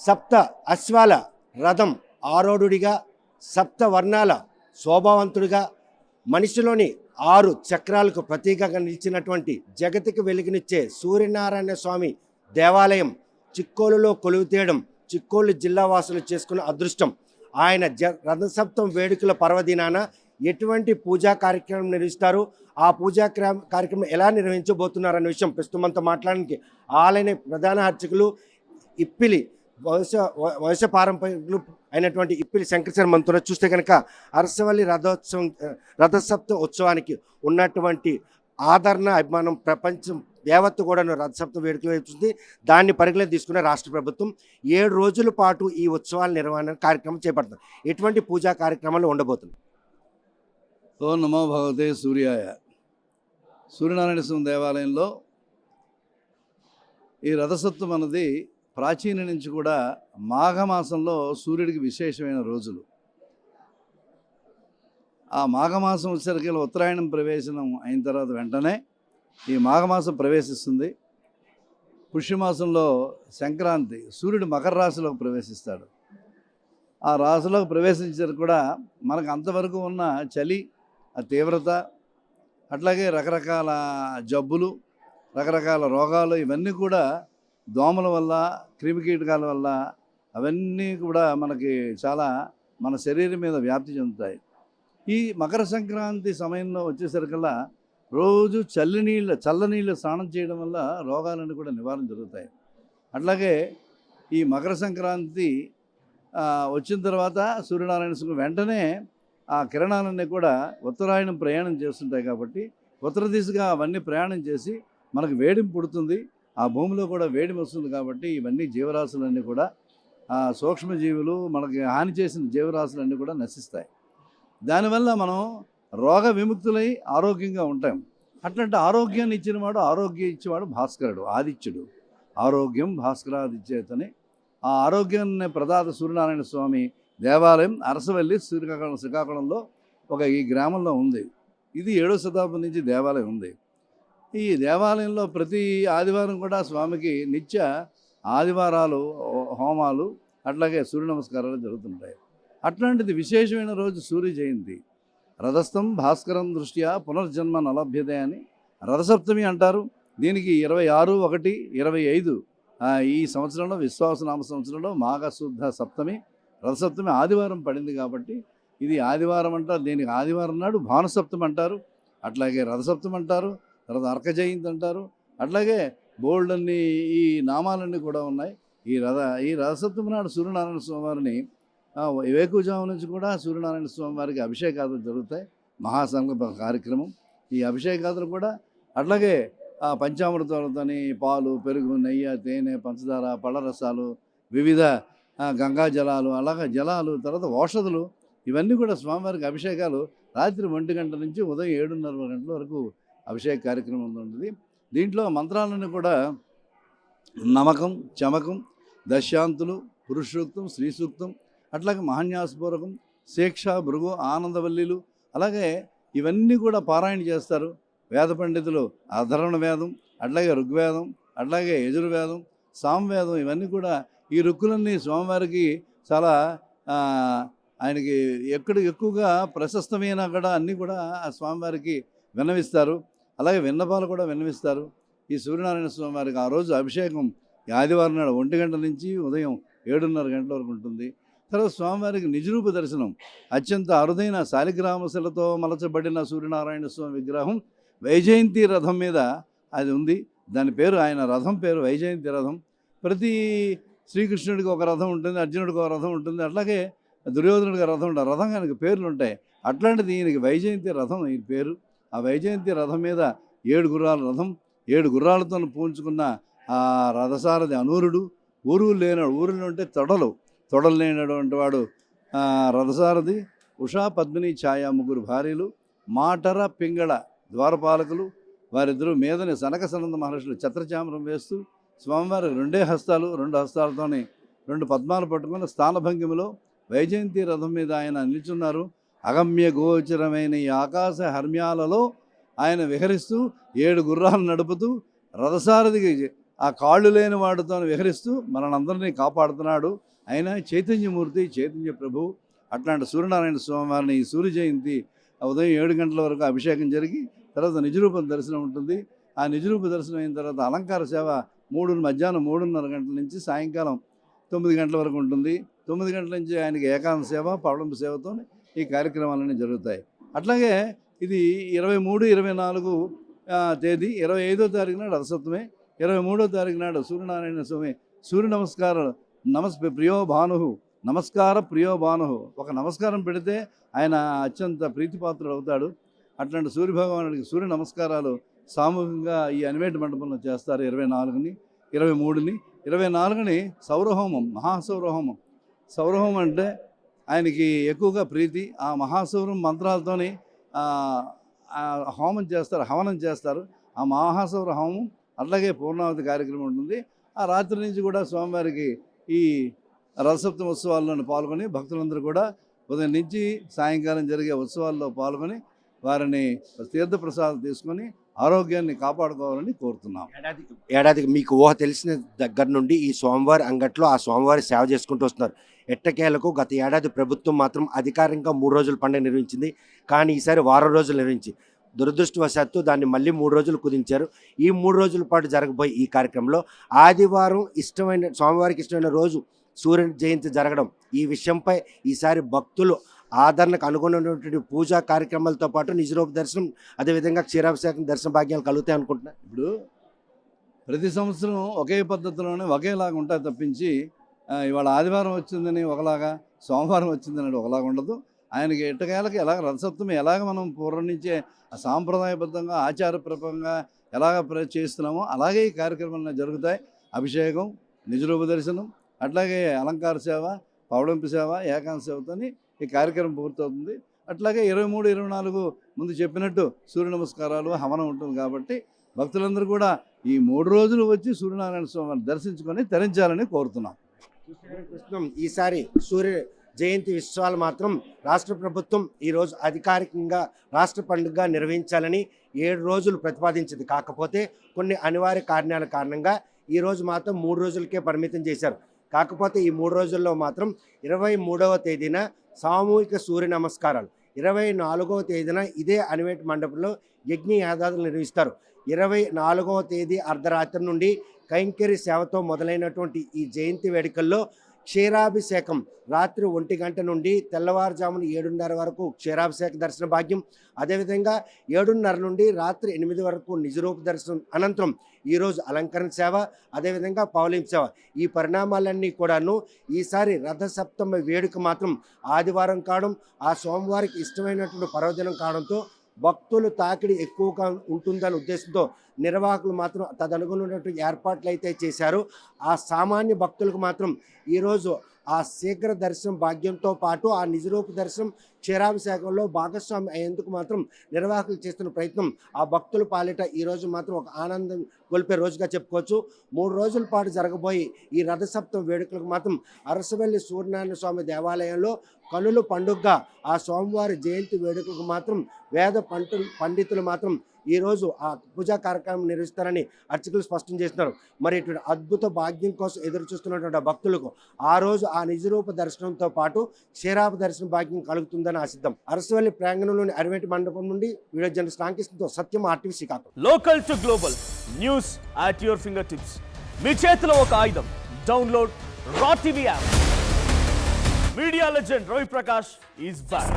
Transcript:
సప్త అశ్వాల రథం ఆరోఢుడిగా, సప్త వర్ణాల శోభావంతుడిగా, మనిషిలోని 6 చక్రాలకు ప్రతీకగా నిలిచినటువంటి జగతికి వెలుగునిచ్చే సూర్యనారాయణ స్వామి దేవాలయం చిక్కోలులో కొలువుతీయడం చిక్కోలు జిల్లా వాసులు చేసుకున్న అదృష్టం. ఆయన రథసప్తం వేడుకల పర్వదినాన ఎటువంటి పూజా కార్యక్రమం నిర్వహిస్తారు, ఆ పూజా కార్యక్రమం ఎలా నిర్వహించబోతున్నారన్న విషయం ప్రస్తుతం మనతో మాట్లాడడానికి ఆలయ ప్రధాన అర్చకులు ఇప్పిలి వంశ పారంపర్యకులు అయినటువంటి ఇప్పిలి శంకరశర్మ మనతో చూస్తే కనుక అరసవల్లి రథసప్త ఉత్సవానికి ఉన్నటువంటి ఆదరణ అభిమానం ప్రపంచం యావత్తు కూడా రథసప్త వేడుకలు వేస్తుంది. దాన్ని పరిగణలోకి తీసుకున్న రాష్ట్ర ప్రభుత్వం 7 రోజుల పాటు ఈ ఉత్సవాల నిర్వహణ కార్యక్రమం చేపడుతుంది. ఎటువంటి పూజా కార్యక్రమాలు ఉండబోతుంది? ఓం నమో భగవతే సూర్యాయ. సూర్యనారాయణ స్వామి దేవాలయంలో ఈ రథసప్తం అన్నది ప్రాచీన నుంచి కూడా మాఘమాసంలో సూర్యుడికి విశేషమైన రోజులు. ఆ మాఘమాసం వచ్చేసరికి ఉత్తరాయణం ప్రవేశనం అయిన తర్వాత వెంటనే ఈ మాఘమాసం ప్రవేశిస్తుంది. పుష్యమాసంలో సంక్రాంతి సూర్యుడు మకర రాశిలోకి ప్రవేశిస్తాడు. ఆ రాశిలోకి ప్రవేశించారు కూడా మనకు అంతవరకు ఉన్న చలి, ఆ తీవ్రత, అట్లాగే రకరకాల జబ్బులు, రకరకాల రోగాలు ఇవన్నీ కూడా దోమల వల్ల, క్రిమికీటకాల వల్ల అవన్నీ కూడా మనకి చాలా మన శరీరం మీద వ్యాప్తి చెందుతాయి. ఈ మకర సంక్రాంతి సమయంలో వచ్చేసరికల్లా రోజు చల్లనీళ్ళు స్నానం చేయడం వల్ల రోగాలన్నీ కూడా నివారణ జరుగుతాయి. అట్లాగే ఈ మకర సంక్రాంతి వచ్చిన తర్వాత సూర్యనారాయణ స్వామి వెంటనే ఆ కిరణాలన్నీ కూడా ఉత్తరాయణం ప్రయాణం చేస్తుంటాయి కాబట్టి ఉత్తర దిశగా అవన్నీ ప్రయాణం చేసి మనకు వేడిని పుడుతుంది. ఆ భూమిలో కూడా వేడిమి వస్తుంది కాబట్టి ఇవన్నీ జీవరాశులన్నీ కూడా సూక్ష్మజీవులు మనకి హాని చేసిన జీవరాశులన్నీ కూడా నశిస్తాయి. దానివల్ల మనం రోగ విముక్తులై ఆరోగ్యంగా ఉంటాం. అట్లాంటి ఆరోగ్యాన్ని ఇచ్చినవాడు, ఆరోగ్యం ఇచ్చేవాడు భాస్కరుడు, ఆదిత్యుడు. ఆరోగ్యం భాస్కరాదిత్యేతని ఆ ఆరోగ్యాన్ని ప్రదాత సూర్యనారాయణ స్వామి దేవాలయం అరసవల్లి శ్రీకాకుళంలో ఈ గ్రామంలో ఉంది. ఇది 7వ శతాబ్దం నుంచి దేవాలయం ఉంది. ఈ దేవాలయంలో ప్రతి ఆదివారం కూడా స్వామికి నిత్య ఆదివారాలు హోమాలు, అట్లాగే సూర్య నమస్కారాలు జరుగుతుంటాయి. అట్లాంటిది విశేషమైన రోజు సూర్య జయంతి. రథస్థం భాస్కరం దృష్ట్యా పునర్జన్మ నలభ్యతే అని రథసప్తమి అంటారు. దీనికి 26/1/25 ఈ సంవత్సరంలో విశ్వాసనామ సంవత్సరంలో మాఘశుద్ధ సప్తమి రథసప్తమి ఆదివారం పడింది కాబట్టి ఇది ఆదివారం అంటారు. దీనికి ఆదివారం నాడు భానుసప్తమి అంటారు, అట్లాగే రథసప్తమి అంటారు, తర్వాత అర్క జయంతి అంటారు. అట్లాగే బోల్డ్ అన్ని ఈ నామాలన్నీ కూడా ఉన్నాయి. ఈ రథసప్తమి నాడు సూర్యనారాయణ స్వామివారిని వేకువజాము నుంచి కూడా సూర్యనారాయణ స్వామి వారికి అభిషేకాదులు జరుగుతాయి. మహాసంకల్ప కార్యక్రమం. ఈ అభిషేకాదులు కూడా అట్లాగే పంచామృతాలతోని పాలు, పెరుగు, నెయ్యి, తేనె, పంచదార, పళ్ళ రసాలు, వివిధ గంగా జలాలు, అలాగే జలాలు, తర్వాత ఔషధులు ఇవన్నీ కూడా స్వామివారికి అభిషేకాలు రాత్రి 1 గంట నుంచి ఉదయం 7:30 గంటల వరకు అభిషేక కార్యక్రమం ఉంటుంది. దీంట్లో మంత్రాలన్నీ కూడా నమకం, చమకం, దశాంతులు, పురుషోక్తం, శ్రీ సూక్తం, అట్లాగే మహాన్యాసపూర్వకం, శేక్ష, భృగు, ఆనందవల్లిలు, అలాగే ఇవన్నీ కూడా పారాయణ చేస్తారు వేద పండితులు. అధర్వణ వేదం, అట్లాగే ఋగ్వేదం, అట్లాగే యజుర్వేదం, సామవేదం ఇవన్నీ కూడా ఈ రుక్కులన్నీ స్వామివారికి చాలా ఆయనకి ఎక్కువగా ప్రశస్తమైన కూడా అన్నీ కూడా ఆ స్వామివారికి విన్నవిస్తారు. అలాగే విన్నపాలు కూడా విన్నవిస్తారు. ఈ సూర్యనారాయణ స్వామి వారికి ఆ రోజు అభిషేకం ఆదివారం నాడు 1 గంట నుంచి ఉదయం 7:30 గంటల వరకు ఉంటుంది. తర్వాత స్వామివారికి నిజరూప దర్శనం. అత్యంత అరుదైన శాలిగ్రామశిలతో మలచబడిన సూర్యనారాయణ స్వామి విగ్రహం వైజయంతి రథం మీద అది ఉంది. దాని పేరు, ఆయన రథం పేరు వైజయంతి రథం. ప్రతి శ్రీకృష్ణుడికి ఒక రథం ఉంటుంది, అర్జునుడికి ఒక రథం ఉంటుంది, అట్లాగే దుర్యోధనుడికి రథం ఉంటుంది. రథం ఆయనకి పేర్లు ఉంటాయి. అట్లాంటిది ఈయనకి వైజయంతి రథం ఈ పేరు. ఆ వైజయంతి రథం మీద 7 గుర్రాల రథం, 7 గుర్రాలతో పూంచుకున్న ఆ రథసారథి అనూరుడు. ఊరులో ఉంటే తొడలు లేనటువంటి వాడు రథసారథి. ఉషా, పద్మిని, ఛాయ 3 భార్యలు. మాటర, పింగళ ద్వారపాలకులు. వారిద్దరూ మీదని సనక సనంద మహర్షులు ఛత్రచామరం వేస్తూ స్వామివారి 2 హస్తాలు, 2 హస్తాలతోని 2 పద్మాలు పట్టుకుని స్థానభంగిమలో వైజయంతి రథం మీద ఆయన నిల్చున్నారు. అగమ్య గోచరమైన ఈ ఆకాశ హర్మ్యాలలో ఆయన విహరిస్తూ 7 గుర్రాలు నడుపుతూ రథసారథికి ఆ కాళ్ళు లేని వాడితో విహరిస్తూ మనందరినీ కాపాడుతున్నాడు. ఆయన చైతన్యమూర్తి, చైతన్య ప్రభు. అట్లాంటి సూర్యనారాయణ స్వామి వారిని ఈ సూర్య జయంతి ఉదయం 7 గంటల వరకు అభిషేకం జరిగి తర్వాత నిజరూప దర్శనం ఉంటుంది. ఆ నిజరూప దర్శనం అయిన తర్వాత అలంకార సేవ మధ్యాహ్నం 3:30 గంటల నుంచి సాయంకాలం 9 గంటల వరకు ఉంటుంది. 9 గంటల నుంచి ఆయనకి ఏకాంత సేవ, పవళింపు సేవతో ఈ కార్యక్రమాలన్నీ జరుగుతాయి. అట్లాగే ఇది 23, 24 తేదీ, 25వ తారీఖు నాడు రథసప్తమి, 23వ తారీఖు నాడు సూర్యనారాయణ స్వామి సూర్య నమస్కారాలు ప్రియో భాను నమస్కార ప్రియో భాను. ఒక నమస్కారం పెడితే ఆయన అత్యంత ప్రీతిపాత్రుడు అవుతాడు. అట్లాంటి సూర్యభగవానుడికి సూర్య నమస్కారాలు సామూహికంగా ఈ అనివేటి మండపంలో చేస్తారు. 24ని, 23ని, 24ని సౌరహోమం, మహాసౌరహోమం. సౌరహోమం అంటే ఆయనకి ఎక్కువగా ప్రీతి. ఆ మహాసౌరం మంత్రాలతోని హోమం చేస్తారు, హవనం చేస్తారు. ఆ మహాసౌర హోమం అట్లాగే పూర్ణావతి కార్యక్రమం ఉంటుంది. ఆ రాత్రి నుంచి కూడా స్వామివారికి ఈ రథసప్తమి ఉత్సవాల్లో పాల్గొని భక్తులందరూ కూడా ఉదయం నుంచి సాయంకాలం జరిగే ఉత్సవాల్లో పాల్గొని వారిని తీర్థప్రసాదం తీసుకొని ఆరోగ్యాన్ని కాపాడుకోవాలని కోరుతున్నాం. ఏడాదికి మీకు ఊహ తెలిసిన దగ్గర నుండి ఈ స్వామివారి అంగట్లో ఆ స్వామివారి సేవ చేసుకుంటూ వస్తున్నారు. ఎట్టకేలకు గత ఏడాది ప్రభుత్వం మాత్రం అధికారికంగా 3 రోజుల పండుగ నిర్వహించింది. కానీ ఈసారి వారం రోజులు నిర్వహించి దురదృష్టవశాత్తు దాన్ని మళ్ళీ 3 రోజులు కుదించారు. ఈ 3 రోజుల పాటు జరగబోయే ఈ కార్యక్రమంలో ఆదివారం స్వామివారికి ఇష్టమైన రోజు సూర్య జయంతి జరగడం, ఈ విషయంపై ఈసారి భక్తులు ఆదరణకు అనుగుణమైనటువంటి పూజా కార్యక్రమాలతో పాటు నిజరూప దర్శనం, అదేవిధంగా క్షీరాభిషేకం దర్శన భాగ్యాలు కలుగుతాయి అనుకుంటున్నారు. ఇప్పుడు ప్రతి సంవత్సరం ఒకే పద్ధతిలోనే ఒకేలాగా ఉంటాయి తప్పించి ఇవాళ ఆదివారం వచ్చిందని ఒకలాగా, సోమవారం వచ్చిందని ఒకలాగా ఉండదు. ఆయనకి ఎట్టకేలకి ఎలాగ రథసప్తమి ఎలాగ మనం పూర్వం నుంచే సాంప్రదాయబద్ధంగా ఆచారప్రకంగా ఎలాగ చేస్తున్నామో అలాగే ఈ కార్యక్రమాలు జరుగుతాయి. అభిషేకం, నిజరూప దర్శనం, అట్లాగే అలంకార సేవ, పవళింపు సేవ, ఏకాంత సేవతోని ఈ కార్యక్రమం పూర్తవుతుంది. అట్లాగే 23, 24 ముందు చెప్పినట్టు సూర్య నమస్కారాలు, హవనం ఉంటుంది. కాబట్టి భక్తులందరూ కూడా ఈ 3 రోజులు వచ్చి సూర్యనారాయణ స్వామిని దర్శించుకొని తరించాలని కోరుతున్నాం. ఈసారి సూర్య జయంతి ఉత్సవాలు మాత్రం రాష్ట్ర ప్రభుత్వం ఈరోజు అధికారికంగా రాష్ట్ర పండుగగా నిర్వహించాలని 7 రోజులు ప్రతిపాదించింది. కాకపోతే కొన్ని అనివార్య కారణాల కారణంగా ఈరోజు మాత్రం 3 రోజులకే పరిమితం చేశారు. కాకపోతే ఈ 3 రోజుల్లో మాత్రం 23వ తేదీన సామూహిక సూర్య నమస్కారాలు, 24వ తేదీన ఇదే అనివేటి మండపంలో యజ్ఞ యాగాదులు నిర్వహిస్తారు. 24వ తేదీ అర్ధరాత్రి నుండి కైంకర్య సేవతో మొదలైనటువంటి ఈ జయంతి వేడుకల్లో క్షీరాభిషేకం రాత్రి 1 గంట నుండి తెల్లవారుజామున 7:30 వరకు క్షీరాభిషేక దర్శన భాగ్యం, అదేవిధంగా 7:30 నుండి రాత్రి 8 వరకు నిజరూప దర్శనం అనంతరం ఈరోజు అలంకరణ సేవ, అదేవిధంగా పవళింపు సేవ. ఈ పరిణామాలన్నీ కూడాను ఈసారి రథసప్తమి వేడుక మాత్రం ఆదివారం కావడం, ఆ సోమవారికి ఇష్టమైనటువంటి పర్వదినం కావడంతో భక్తులు తాకిడి ఎక్కువగా ఉంటుందనే ఉద్దేశంతో నిర్వాహకులు మాత్రం తదనుగుణమైనటువంటి ఏర్పాట్లు అయితే చేశారు. ఆ సామాన్య భక్తులకు మాత్రం ఈరోజు ఆ శీఘ్ర దర్శనం భాగ్యంతో పాటు ఆ నిజరూప దర్శనం క్షీరాభిషేకంలో భాగస్వామి అయ్యేందుకు మాత్రం నిర్వాహకులు చేస్తున్న ప్రయత్నం ఆ భక్తుల పాలిట ఈరోజు మాత్రం ఒక ఆనందం గొలిపే రోజుగా చెప్పుకోవచ్చు. 3 రోజుల పాటు జరగబోయి ఈ రథసప్తమి వేడుకలకు మాత్రం అరసవెల్లి సూర్యనారాయణ స్వామి దేవాలయంలో కనుల పండుగగా ఆ స్వామివారి జయంతి వేడుకలకు మాత్రం వేద పండితులు మాత్రం ఈరోజు ఆ పూజా కార్యక్రమం నిర్వహిస్తారని అర్చకులు స్పష్టం చేస్తున్నారు. మరి ఇటువంటి అద్భుత భాగ్యం కోసం ఎదురు చూస్తున్నటువంటి భక్తులకు ఆ రోజు ఆ నిజరూప దర్శనంతో పాటు క్షీరాభ దర్శన భాగ్యం కలుగుతుందని ఆశిద్దాం. అరసవల్లి ప్రాంగణంలోని అరివేటి మండపం నుండి వీడియో జర్నలిస్ట్ రామకృష్ణతో Satyam, RTV Srikakulam. Local to global news at your finger tips. మీ చేతిలో ఒక ఆయుధం. Download raw TV app. Media legend Ravi Prakash is back.